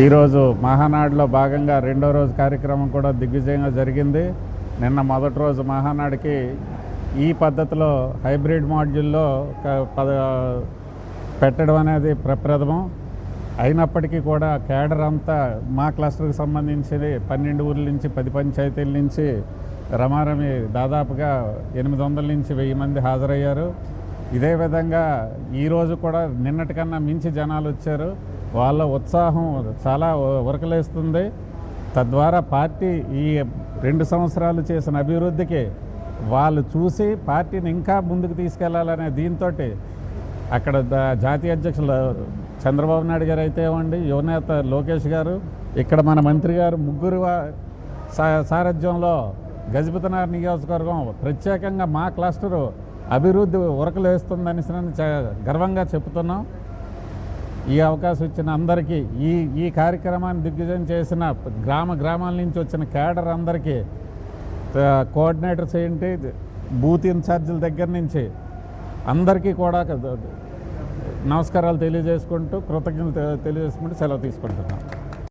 ఈరోజు మహానాడులో భాగంగా రెండో రోజు కార్యక్రమం కూడా దిగ్విజయంగా జరిగింది. నిన్న మొదటి రోజు మహానాడుకి ఈ పద్ధతిలో హైబ్రిడ్ మాడ్యూల్లో పెట్టడం అనేది ప్రప్రథమం. అయినప్పటికీ కూడా కేడర్ అంతా మా క్లస్టర్కి సంబంధించి 12 ఊర్ల నుంచి 10 పంచాయతీల నుంచి రమారమి దాదాపుగా 800 నుంచి 1000 మంది హాజరయ్యారు. ఇదే విధంగా ఈరోజు కూడా నిన్నటికన్నా మించి జనాలు వచ్చారు. వాళ్ళ ఉత్సాహం చాలా ఉరకలేస్తుంది. తద్వారా పార్టీ ఈ 2 సంవత్సరాలు చేసిన అభివృద్ధికి వాళ్ళు చూసి పార్టీని ఇంకా ముందుకు తీసుకెళ్లాలనే దీంతో అక్కడ జాతీయ అధ్యక్షులు చంద్రబాబు నాయుడు గారు అయితే ఇవ్వండి, యువనేత లోకేష్ గారు, ఇక్కడ మన మంత్రి గారు ముగ్గురు సారథ్యంలో గజపతినగర్ నియోజకవర్గం ప్రత్యేకంగా మా క్లస్టరు అభివృద్ధి ఉరకలేస్తుందని గర్వంగా చెప్తున్నాం. ఈ అవకాశం ఇచ్చిన అందరికీ ఈ కార్యక్రమాన్ని దిగ్విజయం చేసిన గ్రామాల నుంచి వచ్చిన కేడర్ అందరికీ, కోఆర్డినేటర్స్ ఏంటి, బూత్ ఇన్ఛార్జీల దగ్గర నుంచి అందరికీ కూడా నమస్కారాలు తెలియజేసుకుంటూ, కృతజ్ఞతలు తెలియజేసుకుంటూ సెలవు తీసుకుంటున్నాం.